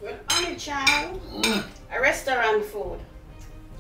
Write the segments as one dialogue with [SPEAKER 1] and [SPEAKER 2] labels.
[SPEAKER 1] Well, only child, a restaurant food.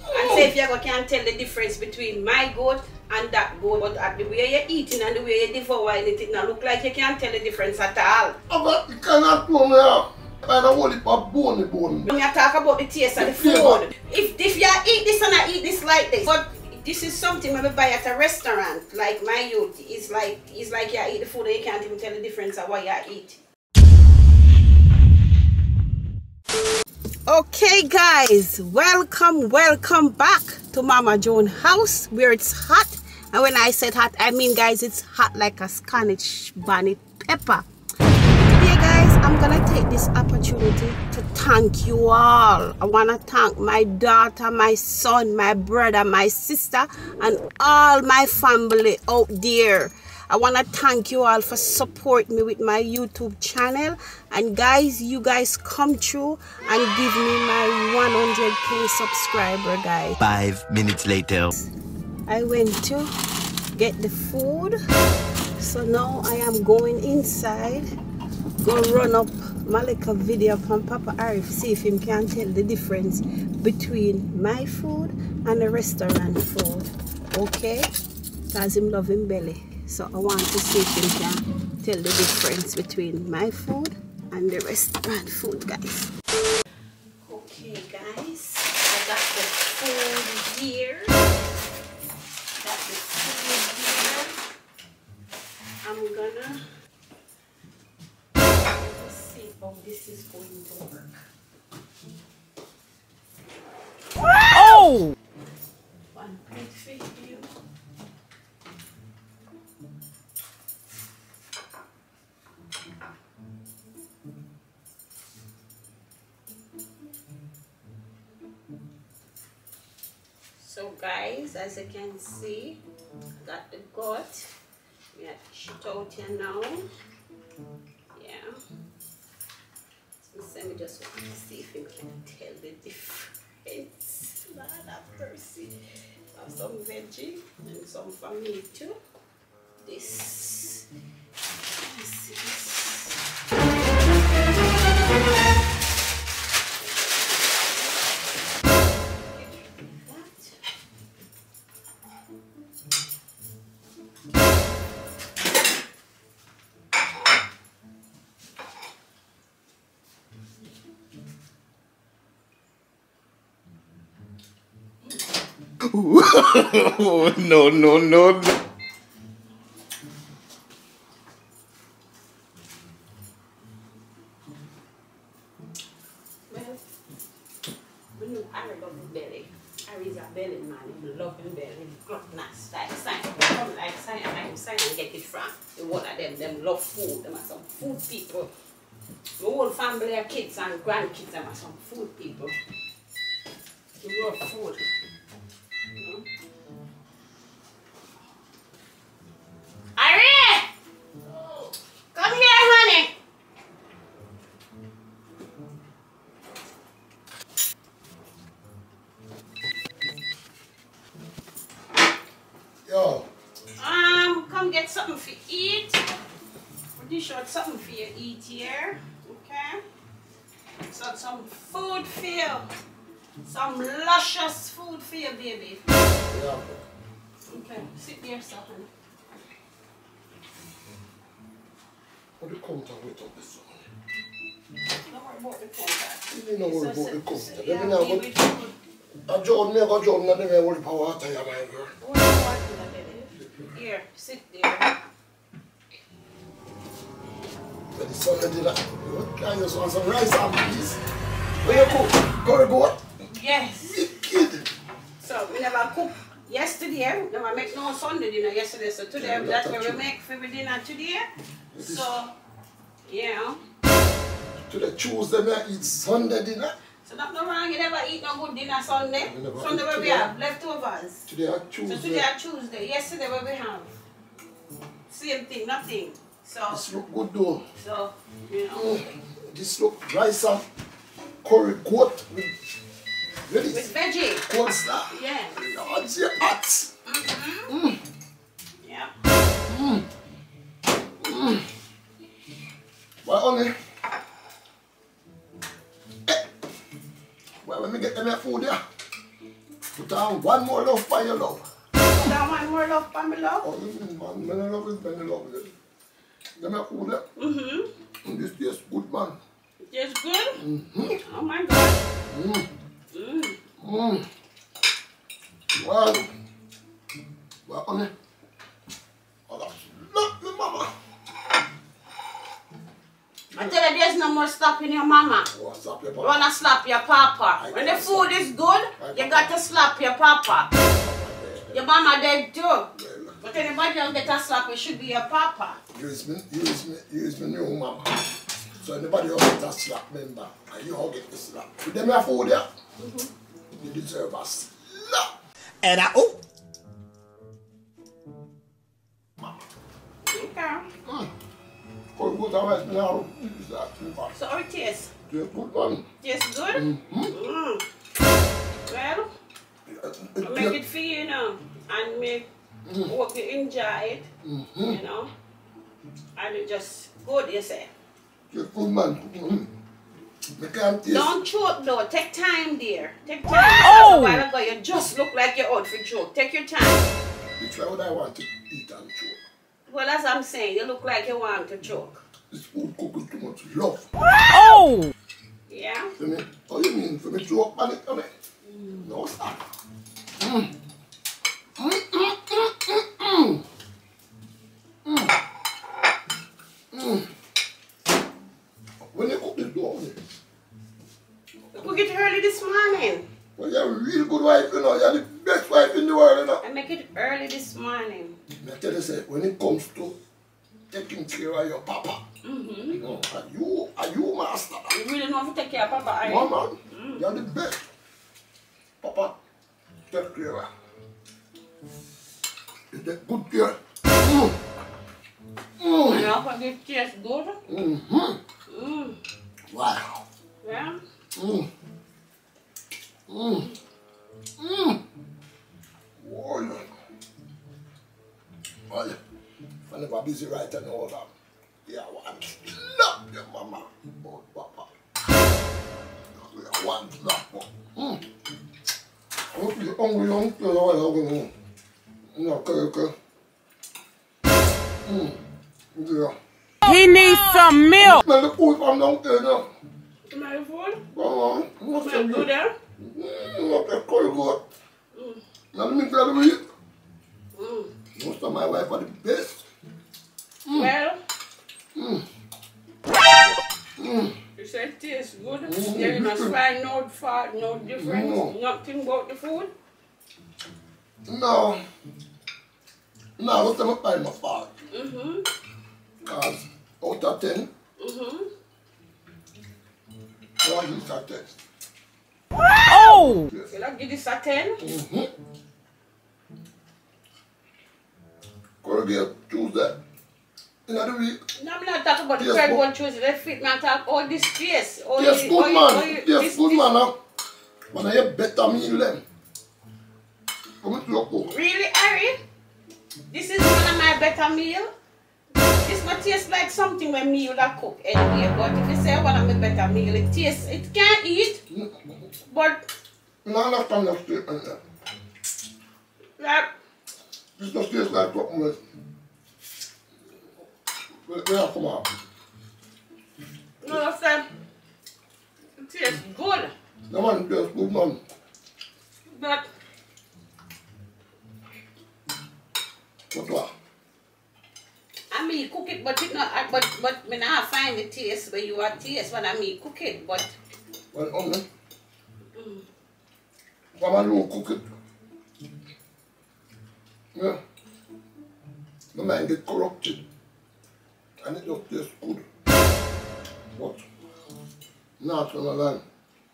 [SPEAKER 1] And say if you can't tell the difference between my goat and that goat, but at the way you're eating and the way you devour it, it not look like you can't tell the difference at all.
[SPEAKER 2] But you cannot tell me I don't want it for bone.
[SPEAKER 1] When you talk about the taste of the food, if you eat this and I eat this like this, but this is something I buy at a restaurant, like my youth. It's like you eat the food and you can't even tell the difference of what you eat. Okay guys, welcome back to Mama Joan house where it's hot. And when I said hot, I mean guys, it's hot like a Scottish bonnet pepper. Today guys, I'm gonna take this opportunity to thank you all. I wanna thank my daughter, my son, my brother, my sister, and all my family out there. I want to thank you all for supporting me with my YouTube channel. And guys, you guys come through and give me my 100k subscriber, guys.
[SPEAKER 3] 5 minutes later.
[SPEAKER 1] I went to get the food. So now I am going inside. Go run up my little video from Papa Arif. See if he can tell the difference between my food and the restaurant food. Okay? Because him love him belly. So I want to see if you can tell the difference between my food and the restaurant food, guys. Okay, guys, I got the food here. I'm gonna see how this is going to work.
[SPEAKER 3] Oh!
[SPEAKER 1] One plate for you. So guys, as you can see, got the goat. We have shit out here now. Yeah. So let me just want to see if you can tell the difference. Lord have mercy. Have some veggie and some for me too. This is
[SPEAKER 2] No.
[SPEAKER 1] Harry love his belly. Harry's a belly man. He love his belly. Gluttonous. Like sign and get it from. The one of them love food. Them are some food people. The whole family of kids and grandkids, them are some food people. They love food. You know? Harry! Come here, honey.
[SPEAKER 2] Yo.
[SPEAKER 1] Come get something for eat. We'll dish out something for you eat here. Okay? So some food for you. Some luscious food for you, baby.
[SPEAKER 2] Yeah.
[SPEAKER 1] Okay, sit there, son.
[SPEAKER 2] What the counter wait up this one?
[SPEAKER 1] Don't worry about the counter.
[SPEAKER 2] You don't worry about the counter. Let me
[SPEAKER 1] Yeah,
[SPEAKER 2] know
[SPEAKER 1] baby,
[SPEAKER 2] what. I Jordan, and then worry about water, yeah, my girl.
[SPEAKER 1] what do you want, baby? Here, sit there.
[SPEAKER 2] But the son did that. What kind of want some rice and peas? Where you cook? Curry goat?
[SPEAKER 1] Yes.
[SPEAKER 2] Big kid.
[SPEAKER 1] So we never cook yesterday. We never make no Sunday dinner yesterday. So today that's what we make for dinner today. So yeah.
[SPEAKER 2] Today Tuesday I eat Sunday dinner.
[SPEAKER 1] So that's no wrong. You never eat no good dinner Sunday. Sunday where we have leftovers.
[SPEAKER 2] Today I Tuesday.
[SPEAKER 1] So today are Tuesday. Yesterday where we have same thing, nothing. So
[SPEAKER 2] this look good though.
[SPEAKER 1] So you know.
[SPEAKER 2] This look rice and curry goat with
[SPEAKER 1] veggie.
[SPEAKER 2] Coleslaw.
[SPEAKER 1] Yeah.
[SPEAKER 2] Lord, your hot.
[SPEAKER 1] Yeah.
[SPEAKER 2] Well, honey, Well, when we get them food there, put on one more love for your love.
[SPEAKER 1] Put on one more love for my love?
[SPEAKER 2] Oh, man, when I love it, when I love it. Them food there.
[SPEAKER 1] Mm-hmm.
[SPEAKER 2] And this tastes good, man.
[SPEAKER 1] It tastes good?
[SPEAKER 2] Mm-hmm.
[SPEAKER 1] Oh my God.
[SPEAKER 2] Well, honey. Oh, that's lovely, mama.
[SPEAKER 1] I tell you, there's no more slapping your mama.
[SPEAKER 2] Oh, slap your
[SPEAKER 1] You
[SPEAKER 2] papa.
[SPEAKER 1] wanna slap your papa. When the food is good, you got to slap your papa. Your mama dead too. But anybody else get a slap, it should be your papa.
[SPEAKER 2] Use me new mama. So anybody else get a slap member, and you all get the slap. With them your food there, you deserve a slap.
[SPEAKER 3] And I, oh,
[SPEAKER 2] Mama.
[SPEAKER 1] Okay.
[SPEAKER 2] Oh, good, I now.
[SPEAKER 1] So how it tastes?
[SPEAKER 2] Tastes good, man.
[SPEAKER 1] Tastes good? Well, I make it for you, you know, and make hope you enjoy it, you know, and it just good, you say.
[SPEAKER 2] Tastes good, man. I can't taste.
[SPEAKER 1] Don't choke though, take time dear, take time. Because a while ago you just look like you're out for choke, take your time.
[SPEAKER 2] Which way would I want to eat and choke?
[SPEAKER 1] Well, that's what I'm saying, you look like you want to choke.
[SPEAKER 2] This food cooked with too much love.
[SPEAKER 3] oh,
[SPEAKER 1] Yeah?
[SPEAKER 2] For me, how you mean? For me to choke on it, No, sir. When you cook this dough,
[SPEAKER 1] You cook it early this morning.
[SPEAKER 2] well, you're a real good wife, you know. You're the best wife in the world, you know.
[SPEAKER 1] I make it early this morning.
[SPEAKER 2] I tell you, say, when it comes to taking care of your papa, you know, are you master?
[SPEAKER 1] You really know if you take care of papa, are you?
[SPEAKER 2] Mama, you're the best. Papa, take care of her. You take good care.
[SPEAKER 1] And also it tastes good.
[SPEAKER 2] Wow.
[SPEAKER 1] Yeah?
[SPEAKER 2] Oh, yeah. Oh, yeah. If I never busy right and all that, yeah, I want to love your mama, oh, papa. I want to love her. I want to be hungry, young girl. No, okay. Yeah.
[SPEAKER 3] he needs some milk.
[SPEAKER 2] Smell the food from down there now.
[SPEAKER 1] Smell the food?
[SPEAKER 2] Go on. What's
[SPEAKER 1] Smell good there?
[SPEAKER 2] What's that cold good? Let me tell you. Most of my wife are the best.
[SPEAKER 1] Well, you said it tastes good. You must find no fault, no difference, nothing about the food.
[SPEAKER 2] No. No, I don't think I find my fault. Because out of 10, I give this a 10.
[SPEAKER 3] Oh,
[SPEAKER 1] Will I give this a 10?
[SPEAKER 2] Corrugate Tuesday. In the week.
[SPEAKER 1] No, I'm not talking about the third one Tuesday. Let's fit man talk all this taste.
[SPEAKER 2] Yes, good man. Yes, good man. When I have better meal them. Come to your cook.
[SPEAKER 1] Really, Harry? This is one of my better meal. This not taste like something when me would have cook anyway. But if you say one of my better meal, it tastes, it can't eat. But
[SPEAKER 2] No, I understand that statement there.
[SPEAKER 1] like,
[SPEAKER 2] This just tastes like something else. Where come on?
[SPEAKER 1] no, I said, it tastes good.
[SPEAKER 2] The man tastes good, man.
[SPEAKER 1] But
[SPEAKER 2] What?
[SPEAKER 1] I mean cook it, but it not. But me not find the taste where you are taste when I mean cook it. But
[SPEAKER 2] Well, only. Mama, you cook it. Yeah. The mind get corrupted. And it just tastes good. But, not on the line.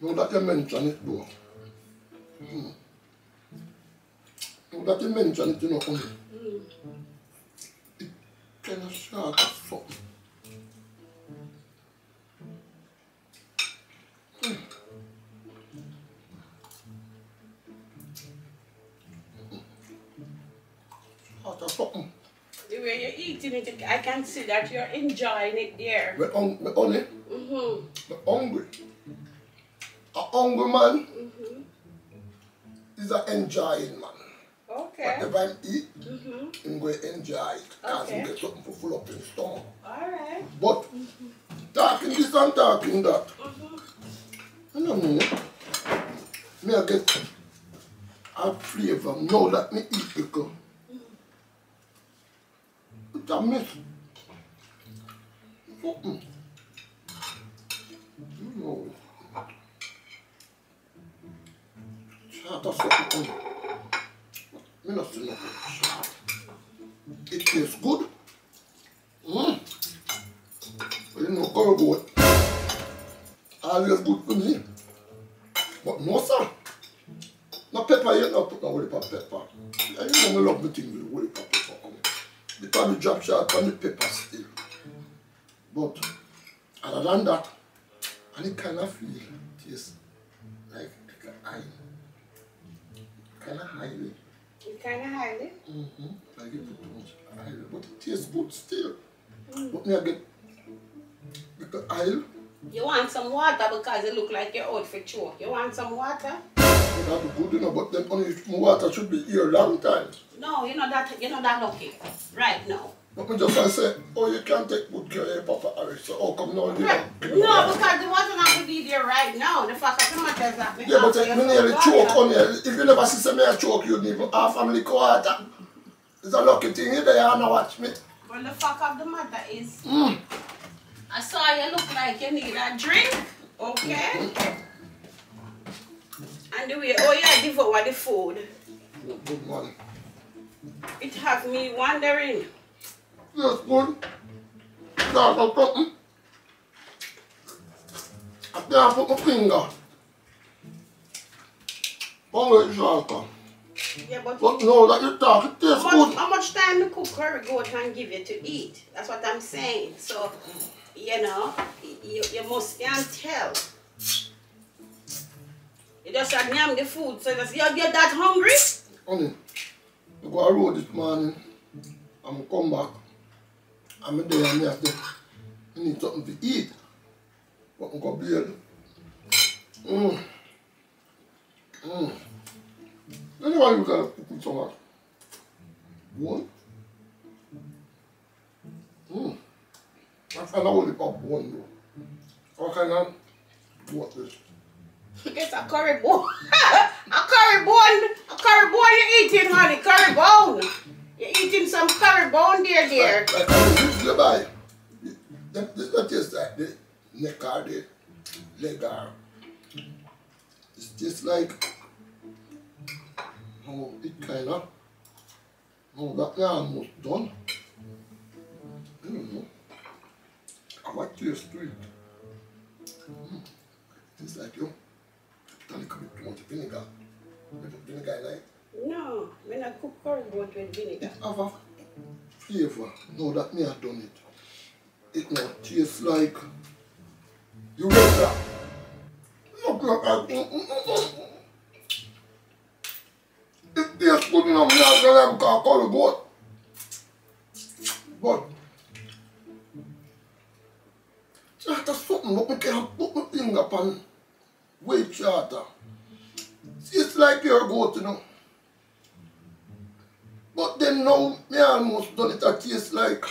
[SPEAKER 2] Now that you mention it, though. Now that you mention it, you know, only. It kind of short of something. Short of something.
[SPEAKER 1] the way you're eating it, I can see that you're enjoying it there.
[SPEAKER 2] We're hungry. We're hungry. A hungry man is an enjoying man.
[SPEAKER 1] Okay.
[SPEAKER 2] Whatever I eat, I'm going to enjoy it. Because I get something to fill up in the stomach.
[SPEAKER 1] Alright.
[SPEAKER 2] But talking this and talking that, you know me, I get a flavor now that me eat pickle. It's a miss. Something. You know. Shut up, something. Me not see nothing. It tastes good. But you know, curry goat. Always good for me. But no, sir. No pepper yet, not put no whole pepper. And you know, me love me thing with whole pepper on it. Because the drop shot on the pepper still. But other than that, and it kind of feel taste like iron. Kind of highly.
[SPEAKER 1] It kind of highly.
[SPEAKER 2] Like it too much oil, but it tastes good still. But me I get the oil.
[SPEAKER 1] You want some water because it look like you're out for choke. You want some water?
[SPEAKER 2] That be good, you know, but then only water should be here a long time.
[SPEAKER 1] No, you're not that lucky. Right now.
[SPEAKER 2] But me just want to say, oh, you can't take good care of your Papa Harris, so how come now you
[SPEAKER 1] Right. No, because the water not to be there right now. The fact of the matter is that
[SPEAKER 2] yeah, but me nearly choke on you. If you never see me a choke, you need half a milk water. It's a lucky thing you there and watch me.
[SPEAKER 1] Well, the fact of the matter is, I saw you look like you need a drink, okay? And the way, you devour the food,
[SPEAKER 2] Good man.
[SPEAKER 1] it have me wondering.
[SPEAKER 2] Yes, good. That's something. I can't put my finger. Only salt.
[SPEAKER 1] Yeah, but
[SPEAKER 2] no, that you talk, it tastes good.
[SPEAKER 1] how much time the cook curry goat and give you to eat? That's what I'm saying. So, you know, you can't tell. You just had yam the food, so you're that hungry?
[SPEAKER 2] Honey, I go on road this morning. I'm come back. I'm there and I have to need something to eat. But I'm going to be Anyway, you gotta cook with some hot. One. I find out what the pop one though. What kind of what this?
[SPEAKER 1] It's a curry bone. A curry bone you're eating, honey. Curry bone. You're eating some curry bone there.
[SPEAKER 2] Like this you buy. This not taste like the neck or the leg or. It's just like oh, it kind of. Oh, that now almost done. I don't know. I like taste to it. It's like you. Tonic with too much vinegar. You put vinegar in it.
[SPEAKER 1] No, when I cook curry bone with vinegar.
[SPEAKER 2] It have a flavor. Now that me have done it. It now tastes like you read that. Look like it tastes good enough me have to have a curry goat. But charter something but me can't put my finger upon weight charter. It's like your goat, you know. But then now me almost done it. It tastes like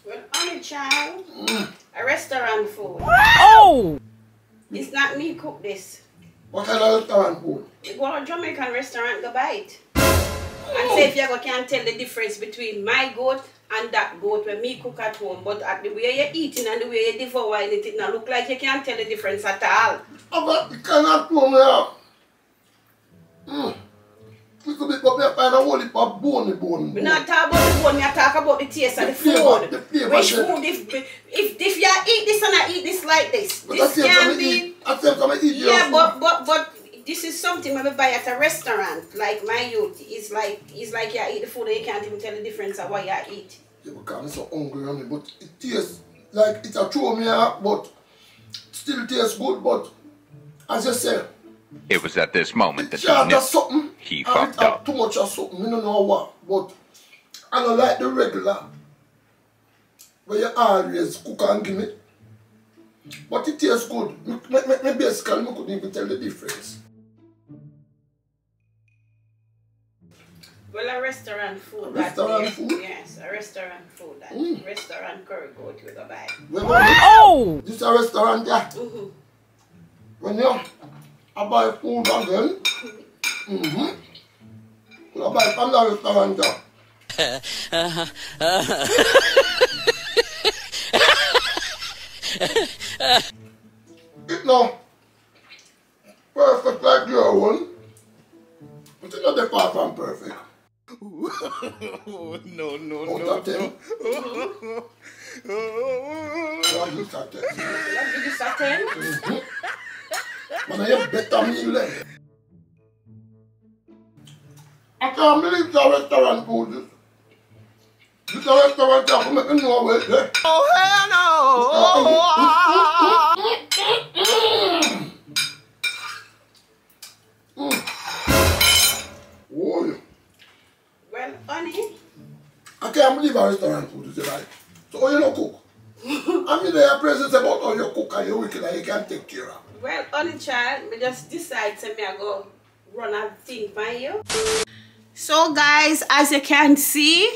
[SPEAKER 1] Well, honey child, a restaurant food.
[SPEAKER 3] Oh!
[SPEAKER 1] It's not me cook this.
[SPEAKER 2] what kind of restaurant food?
[SPEAKER 1] You go to a Jamaican restaurant, go buy it. And say if you can't tell the difference between my goat and that goat when me cook at home, but at the way you're eating and the way you're devouring it, it now look like you can't tell the difference at all.
[SPEAKER 2] But you cannot tell me that. Little bit but me find a whole heap of bone.
[SPEAKER 1] We not talk about the bone, we talk about the taste of the food.
[SPEAKER 2] The flavor,
[SPEAKER 1] which food, if you eat this and I eat this like this,
[SPEAKER 2] but
[SPEAKER 1] this can be...
[SPEAKER 2] I said I eat
[SPEAKER 1] yeah, but this is something we buy at a restaurant. Like my youth, it's like you eat the food and you can't even tell the difference of what you eat.
[SPEAKER 2] Yeah, because I'm so hungry on it, but it tastes like it's a throw me out, but still tastes good, but as you said,
[SPEAKER 4] it was at this moment that
[SPEAKER 2] he
[SPEAKER 4] he knew
[SPEAKER 2] something,
[SPEAKER 4] he fucked
[SPEAKER 2] and
[SPEAKER 4] up.
[SPEAKER 2] too much of something, I don't know what, but I don't like the regular. Where you always cook and give me. But it tastes good. Maybe basically I couldn't even tell the difference.
[SPEAKER 1] Well, a restaurant food.
[SPEAKER 2] Restaurant food?
[SPEAKER 1] Yes, a restaurant food. That restaurant curry goat we go buy.
[SPEAKER 3] Oh!
[SPEAKER 2] This is a restaurant, yeah. When you buy food again, you buy from the restaurant, yeah. It's not perfect like your one, but it's not that far from perfect.
[SPEAKER 4] No.
[SPEAKER 2] Out of 10. I'll give it a 10.
[SPEAKER 1] I'll give this a 10.
[SPEAKER 2] Man, I have better meal there. I can't believe it's a restaurant food. This is a restaurant that will make me know where it's there.
[SPEAKER 4] Oh, hell
[SPEAKER 2] Oh, yeah.
[SPEAKER 1] Well, honey.
[SPEAKER 2] I can't believe a restaurant food is like. So how you not cook? I mean, there are presents about how you cook and you wicked and you can take care of.
[SPEAKER 1] Well, honey child, me just decide to me I go run a thing for you. So guys, as you can see,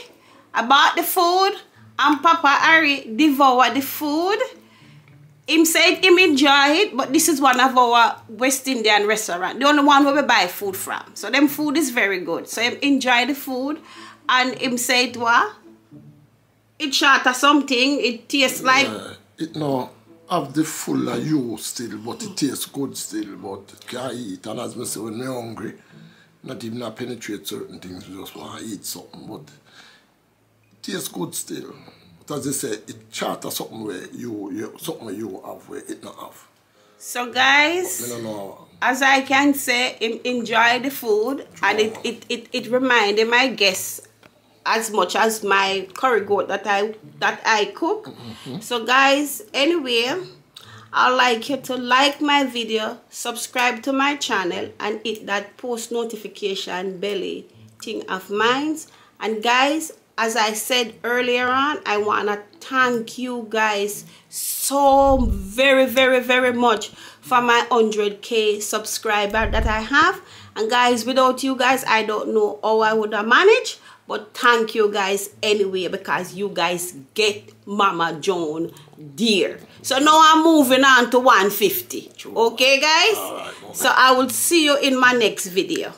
[SPEAKER 1] about the food, and Papa Harry devour the food. Him said him enjoy it, but this is one of our West Indian restaurant. The only one where we buy food from. So them food is very good. So him enjoy the food, and him said what? It short or something, it tastes like...
[SPEAKER 2] It no have the full of you still, but it tastes good still, but can't eat. And as I say, when I'm hungry, not even I penetrate certain things, we just want to eat something, but it tastes good still. But as I say, it charter something where something where you have where it not have.
[SPEAKER 1] So guys,
[SPEAKER 2] I don't know.
[SPEAKER 1] As I can say, enjoy the food, and it reminded my guests as much as my curry goat that I cook. So guys, anyway, I'd like you to like my video, subscribe to my channel, and hit that post notification belly thing of mine. And guys, as I said earlier on, I want to thank you guys so very much for my 100K subscriber that I have. And guys, without you guys, I don't know how I would have managed. But thank you guys anyway, because you guys get Mama Joan dear. So now I'm moving on to 150. Okay guys?
[SPEAKER 2] All right,
[SPEAKER 1] so I will see you in my next video.